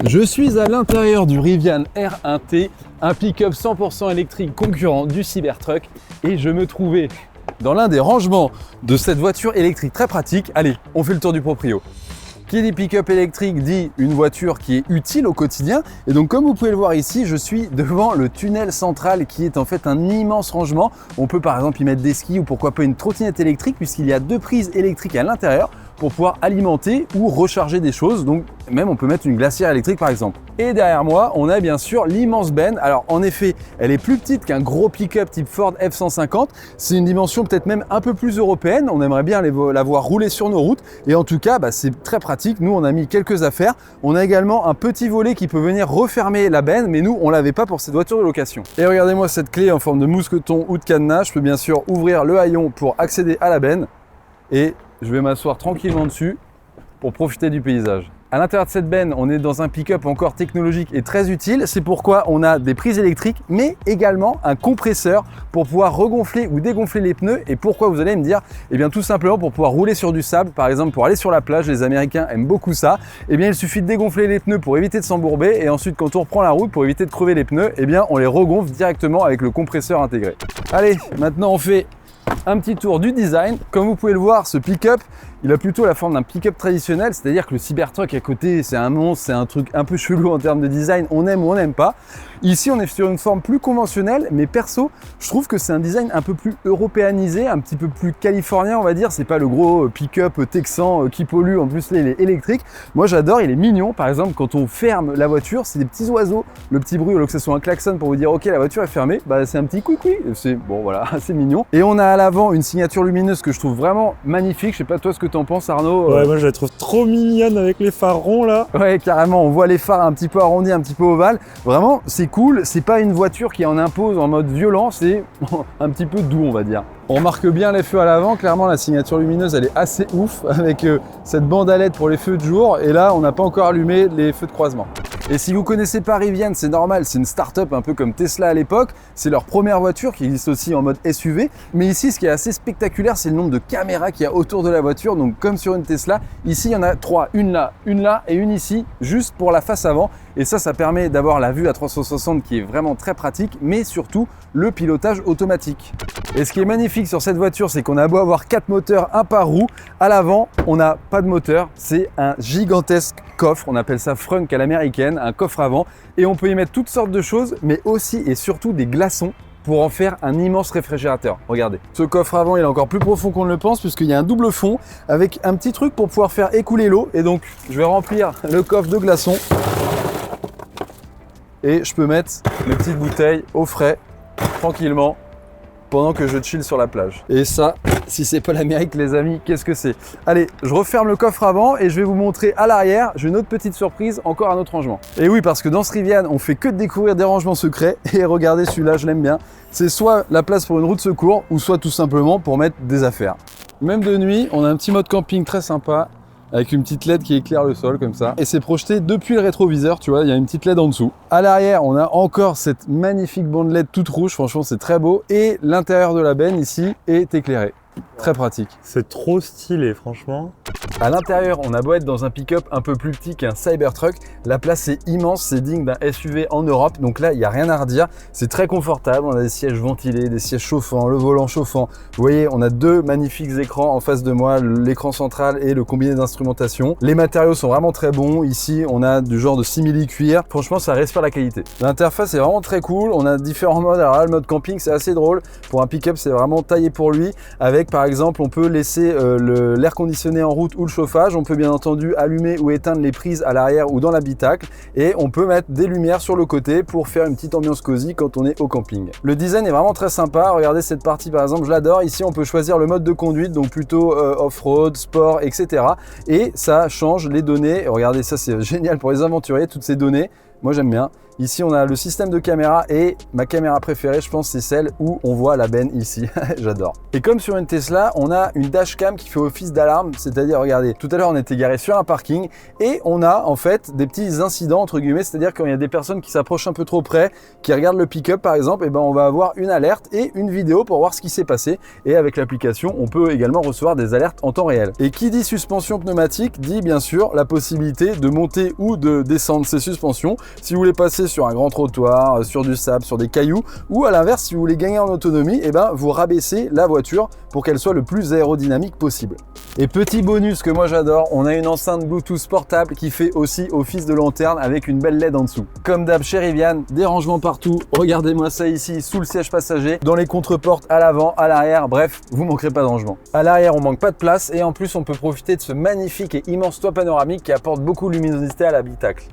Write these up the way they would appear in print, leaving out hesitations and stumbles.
Je suis à l'intérieur du Rivian R1T, un pick-up 100% électrique concurrent du Cybertruck, et je me trouvais dans l'un des rangements de cette voiture électrique très pratique. Allez, on fait le tour du proprio. Qui dit pick-up électrique dit une voiture qui est utile au quotidien. Et donc comme vous pouvez le voir ici, je suis devant le tunnel central qui est en fait un immense rangement. On peut par exemple y mettre des skis ou pourquoi pas une trottinette électrique puisqu'il y a 2 prises électriques à l'intérieur pour pouvoir alimenter ou recharger des choses. Donc même on peut mettre une glacière électrique par exemple. Et derrière moi, on a bien sûr l'immense benne. Alors en effet, elle est plus petite qu'un gros pick-up type Ford F-150. C'est une dimension peut-être même un peu plus européenne. On aimerait bien la voir rouler sur nos routes. Et en tout cas, c'est très pratique. Nous, on a mis quelques affaires. On a également un petit volet qui peut venir refermer la benne, mais nous, on l'avait pas pour cette voiture de location. Et regardez-moi cette clé en forme de mousqueton ou de cadenas. Je peux bien sûr ouvrir le haillon pour accéder à la benne. Et je vais m'asseoir tranquillement dessus pour profiter du paysage. À l'intérieur de cette benne, on est dans un pick-up encore technologique et très utile. C'est pourquoi on a des prises électriques, mais également un compresseur pour pouvoir regonfler ou dégonfler les pneus. Et pourquoi, vous allez me dire? Eh bien tout simplement pour pouvoir rouler sur du sable, par exemple pour aller sur la plage. Les Américains aiment beaucoup ça. Eh bien il suffit de dégonfler les pneus pour éviter de s'embourber. Et ensuite quand on reprend la route pour éviter de crever les pneus, eh bien on les regonfle directement avec le compresseur intégré. Allez, maintenant on fait un petit tour du design. Comme vous pouvez le voir, ce pick-up, il a plutôt la forme d'un pick-up traditionnel, c'est-à-dire que le Cybertruck à côté, c'est un monstre, c'est un truc un peu chelou en termes de design, on aime ou on n'aime pas. Ici, on est sur une forme plus conventionnelle, mais perso, je trouve que c'est un design un peu plus européanisé, un petit peu plus californien, on va dire. C'est pas le gros pick-up texan qui pollue, en plus là, il est électrique. Moi, j'adore, il est mignon. Par exemple, quand on ferme la voiture, c'est des petits oiseaux. Le petit bruit, au lieu que ce soit un klaxon pour vous dire « Ok, la voiture est fermée », c'est un petit couicou. C'est bon, voilà, c'est mignon. Et on a à l'avant une signature lumineuse que je trouve vraiment magnifique. Je sais pas toi ce que t'en penses, Arnaud. Ouais, moi je la trouve trop mignonne avec les phares ronds là. Ouais, carrément, on voit les phares un petit peu arrondis, un petit peu ovales. Vraiment, c'est cool. C'est pas une voiture qui en impose en mode violent, c'est un petit peu doux, on va dire. On remarque bien les feux à l'avant. Clairement, la signature lumineuse, elle est assez ouf avec cette bande à LED pour les feux de jour. Et là, on n'a pas encore allumé les feux de croisement. Et si vous connaissez pas Rivian, c'est normal, c'est une start-up un peu comme Tesla à l'époque. C'est leur première voiture qui existe aussi en mode SUV. Mais ici, ce qui est assez spectaculaire, c'est le nombre de caméras qu'il y a autour de la voiture. Donc comme sur une Tesla, ici il y en a 3, une là et une ici, juste pour la face avant. Et ça permet d'avoir la vue à 360 qui est vraiment très pratique, mais surtout le pilotage automatique. Et ce qui est magnifique sur cette voiture, c'est qu'on a beau avoir 4 moteurs, un par roue. À l'avant, on n'a pas de moteur, c'est un gigantesque coffre, on appelle ça frunk à l'américaine, un coffre avant. Et on peut y mettre toutes sortes de choses, mais aussi et surtout des glaçons pour en faire un immense réfrigérateur. Regardez, ce coffre avant il est encore plus profond qu'on ne le pense puisqu'il y a un double fond avec un petit truc pour pouvoir faire écouler l'eau. Et donc je vais remplir le coffre de glaçons et je peux mettre mes petites bouteilles au frais tranquillement pendant que je chill sur la plage. Et ça, si c'est pas l'Amérique les amis, qu'est-ce que c'est? Allez, je referme le coffre avant et je vais vous montrer à l'arrière, j'ai une autre petite surprise, encore un autre rangement. Et oui, parce que dans ce Rivian, on fait que de découvrir des rangements secrets. Et regardez celui-là, je l'aime bien. C'est soit la place pour une roue de secours ou soit tout simplement pour mettre des affaires. Même de nuit, on a un petit mode camping très sympa avec une petite LED qui éclaire le sol comme ça. Et c'est projeté depuis le rétroviseur, tu vois, il y a une petite LED en dessous. À l'arrière, on a encore cette magnifique bande LED toute rouge, franchement c'est très beau. Et l'intérieur de la benne ici est éclairé. Très pratique. C'est trop stylé, franchement. À l'intérieur, on a beau être dans un pick-up un peu plus petit qu'un Cybertruck, la place est immense, c'est digne d'un SUV en Europe, donc là il n'y a rien à redire, c'est très confortable, on a des sièges ventilés, des sièges chauffants, le volant chauffant. Vous voyez, on a 2 magnifiques écrans en face de moi, l'écran central et le combiné d'instrumentation. Les matériaux sont vraiment très bons, ici on a du genre de simili-cuir, franchement ça respire la qualité. L'interface est vraiment très cool, on a différents modes, alors là le mode camping c'est assez drôle, pour un pick-up c'est vraiment taillé pour lui, avec par exemple on peut laisser l'air conditionné en route ou le chauffage, on peut bien entendu allumer ou éteindre les prises à l'arrière ou dans l'habitacle et on peut mettre des lumières sur le côté pour faire une petite ambiance cosy quand on est au camping. Le design est vraiment très sympa, regardez cette partie par exemple, je l'adore, ici on peut choisir le mode de conduite, donc plutôt off-road, sport, etc. Et ça change les données, et regardez ça c'est génial pour les aventuriers, toutes ces données. Moi j'aime bien. Ici on a le système de caméra et ma caméra préférée je pense c'est celle où on voit la benne ici. J'adore. Et comme sur une Tesla, on a une dashcam qui fait office d'alarme, c'est-à-dire, regardez, tout à l'heure on était garé sur un parking et on a en fait des petits incidents entre guillemets, c'est-à-dire quand il y a des personnes qui s'approchent un peu trop près, qui regardent le pick-up par exemple, et ben on va avoir une alerte et une vidéo pour voir ce qui s'est passé. Et avec l'application, on peut également recevoir des alertes en temps réel. Et qui dit suspension pneumatique dit bien sûr la possibilité de monter ou de descendre ces suspensions. Si vous voulez passer sur un grand trottoir, sur du sable, sur des cailloux, ou à l'inverse, si vous voulez gagner en autonomie, et ben vous rabaissez la voiture pour qu'elle soit le plus aérodynamique possible. Et petit bonus que moi j'adore, on a une enceinte Bluetooth portable qui fait aussi office de lanterne avec une belle LED en dessous. Comme d'hab chez Rivian, des rangements partout. Regardez-moi ça ici, sous le siège passager, dans les contreportes à l'avant, à l'arrière, bref, vous manquerez pas de rangement. À l'arrière, on manque pas de place et en plus, on peut profiter de ce magnifique et immense toit panoramique qui apporte beaucoup de luminosité à l'habitacle.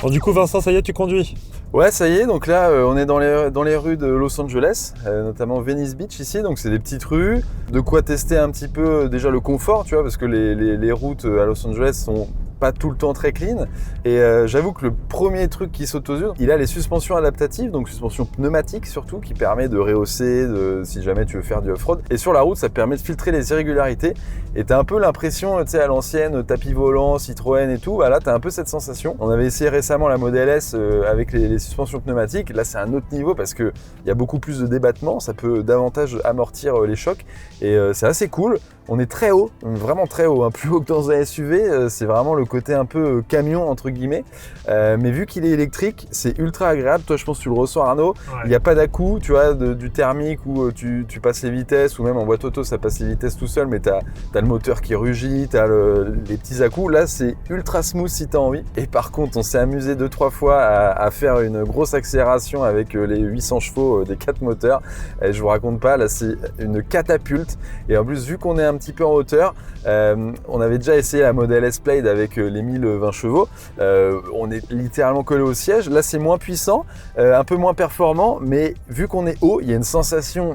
Bon, du coup, Vincent, ça y est, tu conduis? Ouais, ça y est, donc là, on est dans les rues de Los Angeles, notamment Venice Beach ici, donc c'est des petites rues, de quoi tester un petit peu déjà le confort, tu vois, parce que les routes à Los Angeles sont pas tout le temps très clean. Et j'avoue que le premier truc qui saute aux yeux, il a les suspensions adaptatives, donc suspension pneumatique surtout, qui permet de rehausser si jamais tu veux faire du off-road. Et sur la route, ça permet de filtrer les irrégularités. Et t'as un peu l'impression, tu sais, à l'ancienne, tapis volant, Citroën et tout, bah là t'as un peu cette sensation. On avait essayé récemment la Model S avec les suspensions pneumatiques. Là c'est un autre niveau parce que il y a beaucoup plus de débattement, ça peut davantage amortir les chocs. Et c'est assez cool. On est très haut, vraiment très haut, hein, plus haut que dans un SUV, c'est vraiment le côté un peu camion entre guillemets, mais vu qu'il est électrique, c'est ultra agréable. Toi je pense que tu le ressens Arnaud, il n'y a pas d'à-coup, tu vois, du thermique où tu passes les vitesses, ou même en boîte auto ça passe les vitesses tout seul, mais tu as le moteur qui rugit, tu as les petits à-coups, là c'est ultra smooth si tu as envie. Et par contre on s'est amusé 2-3 fois à faire une grosse accélération avec les 800 chevaux des 4 moteurs, et je vous raconte pas, là c'est une catapulte. Et en plus vu qu'on est un petit peu en hauteur, on avait déjà essayé la Model S Plaid avec les 1020 chevaux, on est littéralement collé au siège. Là c'est moins puissant, un peu moins performant, mais vu qu'on est haut, il y a une sensation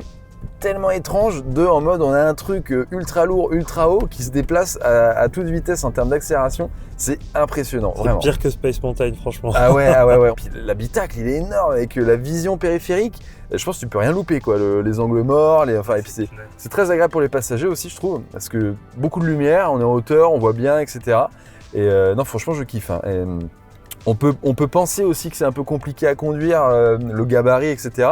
tellement étrange en mode on a un truc ultra lourd, ultra haut qui se déplace à toute vitesse en termes d'accélération. C'est impressionnant, vraiment. C'est pire que Space Mountain, franchement. Ah ouais. Puis l'habitacle, il est énorme avec la vision périphérique. Je pense que tu peux rien louper, quoi. Les angles morts, et puis c'est très agréable pour les passagers aussi, je trouve, parce que beaucoup de lumière, on est en hauteur, on voit bien, etc. Et non, franchement, je kiffe. Hein. Et, on peut penser aussi que c'est un peu compliqué à conduire, le gabarit, etc.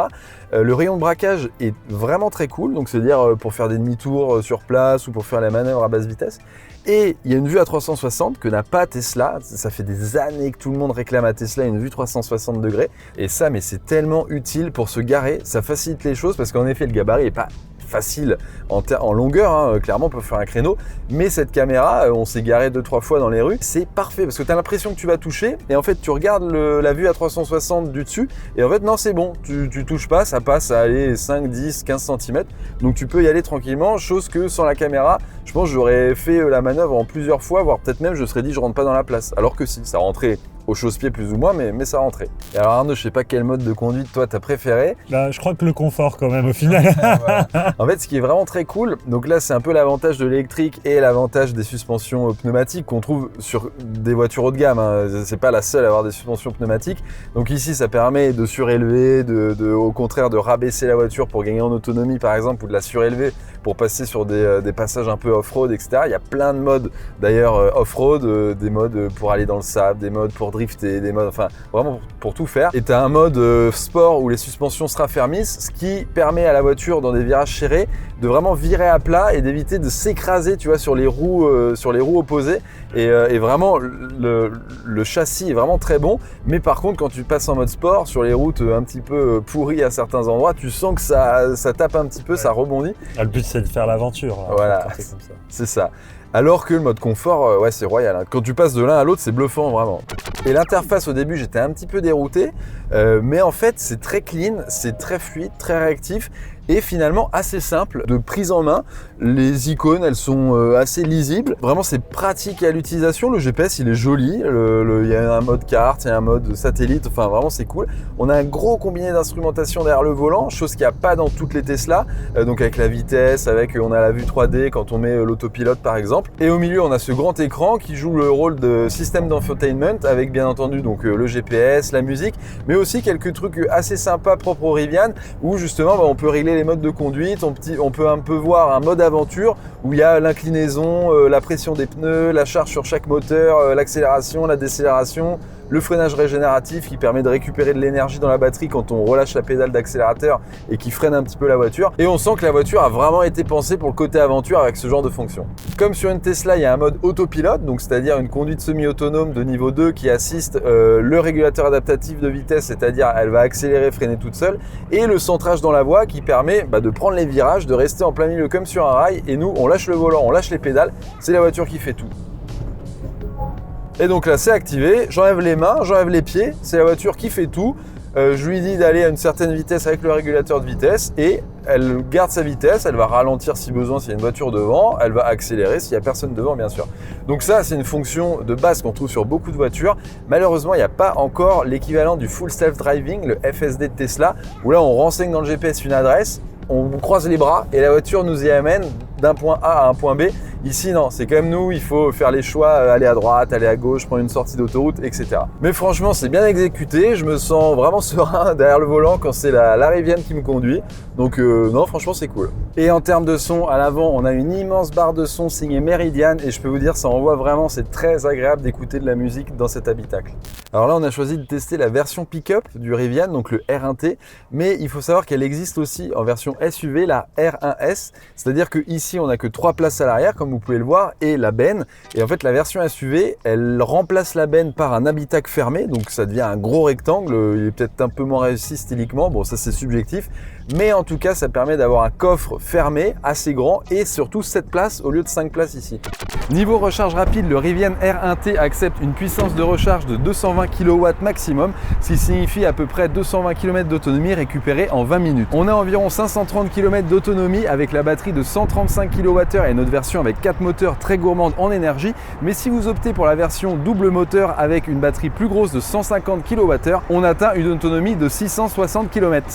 Le rayon de braquage est vraiment très cool, donc c'est-à-dire pour faire des demi-tours sur place ou pour faire les manœuvres à basse vitesse. Et il y a une vue à 360 que n'a pas Tesla. Ça fait des années que tout le monde réclame à Tesla une vue 360 degrés. Et ça, mais c'est tellement utile pour se garer. Ça facilite les choses parce qu'en effet, le gabarit n'est pas facile en longueur, hein. Clairement on peut faire un créneau, mais cette caméra, on s'est garé 2-3 fois dans les rues, c'est parfait parce que tu as l'impression que tu vas toucher et en fait tu regardes la vue à 360 du dessus et en fait non, c'est bon, tu touches pas, ça passe à aller 5, 10, 15 cm, donc tu peux y aller tranquillement, chose que sans la caméra, je pense que j'aurais fait la manœuvre en plusieurs fois, voire peut-être même je serais dit je rentre pas dans la place, alors que si, ça rentrait au chausse-pied plus ou moins, mais ça rentrait. Et alors Arnaud, je sais pas quel mode de conduite toi t'as préféré. Bah, je crois que le confort quand même au final. Voilà. En fait, ce qui est vraiment très cool, donc là c'est un peu l'avantage de l'électrique et l'avantage des suspensions pneumatiques qu'on trouve sur des voitures haut de gamme, hein. C'est pas la seule à avoir des suspensions pneumatiques. Donc ici ça permet de surélever, au contraire de rabaisser la voiture pour gagner en autonomie par exemple, ou de la surélever pour passer sur des passages un peu off-road, etc. Il y a plein de modes d'ailleurs off-road, des modes pour aller dans le sable, des modes pour drifter, des modes, enfin vraiment pour tout faire. Et tu as un mode sport où les suspensions se raffermissent, ce qui permet à la voiture dans des virages serrés de vraiment virer à plat et d'éviter de s'écraser, tu vois, sur les roues opposées. Et vraiment le châssis est vraiment très bon, mais par contre quand tu passes en mode sport sur les routes un petit peu pourries à certains endroits, tu sens que ça tape un petit peu, ça rebondit. Ah, le but c'est de faire l'aventure. Là, voilà, c'est ça. Alors que le mode confort, ouais, c'est royal. Hein. Quand tu passes de l'un à l'autre, c'est bluffant vraiment. Et l'interface au début, j'étais un petit peu dérouté, mais en fait, c'est très clean, c'est très fluide, très réactif. Et finalement assez simple de prise en main. Les icônes, elles sont assez lisibles. Vraiment, c'est pratique à l'utilisation. Le GPS, il est joli. Il y a un mode carte, il y a un mode satellite. Enfin, vraiment, c'est cool. On a un gros combiné d'instrumentation derrière le volant, chose qu'il n'y a pas dans toutes les Tesla. Donc avec la vitesse, on a la vue 3D quand on met l'autopilote par exemple. Et au milieu, on a ce grand écran qui joue le rôle de système d'infotainment avec bien entendu donc le GPS, la musique, mais aussi quelques trucs assez sympas propres au Rivian où justement on peut régler les modes de conduite, on peut un peu voir un mode aventure où il y a l'inclinaison, la pression des pneus, la charge sur chaque moteur, l'accélération, la décélération, le freinage régénératif qui permet de récupérer de l'énergie dans la batterie quand on relâche la pédale d'accélérateur et qui freine un petit peu la voiture. Et on sent que la voiture a vraiment été pensée pour le côté aventure avec ce genre de fonction. Comme sur une Tesla, il y a un mode autopilote, donc c'est-à-dire une conduite semi-autonome de niveau 2 qui assiste le régulateur adaptatif de vitesse, c'est-à-dire elle va accélérer, freiner toute seule, et le centrage dans la voie qui permet de prendre les virages, de rester en plein milieu comme sur un rail, et nous on lâche le volant, on lâche les pédales, c'est la voiture qui fait tout. Et donc là c'est activé, j'enlève les mains, j'enlève les pieds, c'est la voiture qui fait tout. Je lui dis d'aller à une certaine vitesse avec le régulateur de vitesse et elle garde sa vitesse, elle va ralentir si besoin s'il y a une voiture devant, elle va accélérer s'il n'y a personne devant bien sûr. Donc ça c'est une fonction de base qu'on trouve sur beaucoup de voitures. Malheureusement il n'y a pas encore l'équivalent du Full Self Driving, le FSD de Tesla, où là on renseigne dans le GPS une adresse, on croise les bras et la voiture nous y amène d'un point A à un point B. Ici, non, c'est comme nous, il faut faire les choix, aller à droite, aller à gauche, prendre une sortie d'autoroute, etc. Mais franchement, c'est bien exécuté. Je me sens vraiment serein derrière le volant quand c'est la Rivian qui me conduit. Donc non, franchement, c'est cool. Et en termes de son, à l'avant, on a une immense barre de son signée Meridian et je peux vous dire, ça envoie vraiment, c'est très agréable d'écouter de la musique dans cet habitacle. Alors là, on a choisi de tester la version pick-up du Rivian, donc le R1T, mais il faut savoir qu'elle existe aussi en version SUV, la R1S, c'est-à-dire que ici, on n'a que 3 places à l'arrière, comme vous pouvez le voir, et la benne. Et en fait, la version SUV, elle remplace la benne par un habitacle fermé, donc ça devient un gros rectangle. Il est peut-être un peu moins réussi styliquement, bon ça c'est subjectif, mais en tout cas, ça permet d'avoir un coffre fermé, assez grand, et surtout 7 places au lieu de 5 places ici. Niveau recharge rapide, le Rivian R1T accepte une puissance de recharge de 220 kW maximum, ce qui signifie à peu près 220 km d'autonomie récupérée en 20 minutes. On a environ 530 km d'autonomie avec la batterie de 135 kWh et notre version avec 4 moteurs très gourmandes en énergie, mais si vous optez pour la version double moteur avec une batterie plus grosse de 150 kWh, on atteint une autonomie de 660 km.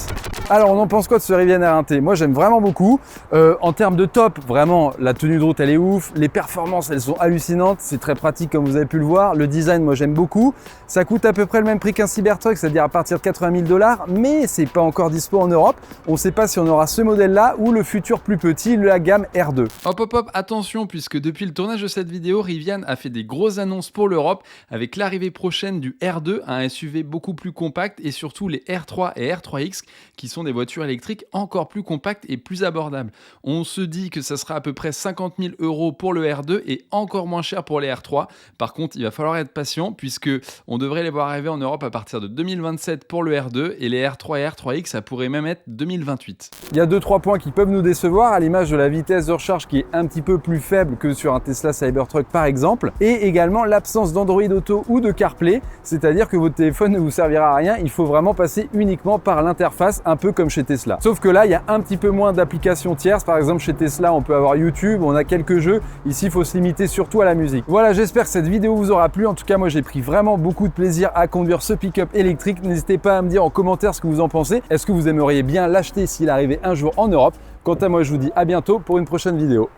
Alors on en pense quoi de ce Rivian R1T? Moi j'aime vraiment beaucoup. En termes de top, vraiment la tenue de route elle est ouf, les performances elles sont hallucinantes, c'est très pratique comme vous avez pu le voir. Le design moi j'aime beaucoup. Ça coûte à peu près le même prix qu'un Cybertruck, c'est-à-dire à partir de 80 000 $, mais c'est pas encore dispo en Europe. On ne sait pas si on aura ce modèle là ou le futur plus petit, la gamme R2. Hop, attention, puisque depuis le tournage de cette vidéo, Rivian a fait des grosses annonces pour l'Europe avec l'arrivée prochaine du R2, un SUV beaucoup plus compact, et surtout les R3 et R3X qui sont des voitures électriques encore plus compactes et plus abordables. On se dit que ça sera à peu près 50 000 € pour le R2 et encore moins cher pour les R3. Par contre, il va falloir être patient puisque on devrait les voir arriver en Europe à partir de 2027 pour le R2 et les R3 et R3X, ça pourrait même être 2028. Il y a 2-3 points qui peuvent nous décevoir, à l'image de la vitesse de recharge qui est un petit peu plus faible que sur un Tesla Cybertruck par exemple, et également l'absence d'Android Auto ou de CarPlay, c'est-à-dire que votre téléphone ne vous servira à rien, il faut vraiment passer uniquement par l'interface, un peu comme chez Tesla. Sauf que là, il y a un petit peu moins d'applications tierces, par exemple chez Tesla, on peut avoir YouTube, on a quelques jeux, ici il faut se limiter surtout à la musique. Voilà, j'espère que cette vidéo vous aura plu, en tout cas moi j'ai pris vraiment beaucoup de plaisir à conduire ce pick-up électrique, n'hésitez pas à me dire en commentaire ce que vous en pensez, est-ce que vous aimeriez bien l'acheter s'il arrivait un jour en Europe? Quant à moi, je vous dis à bientôt pour une prochaine vidéo.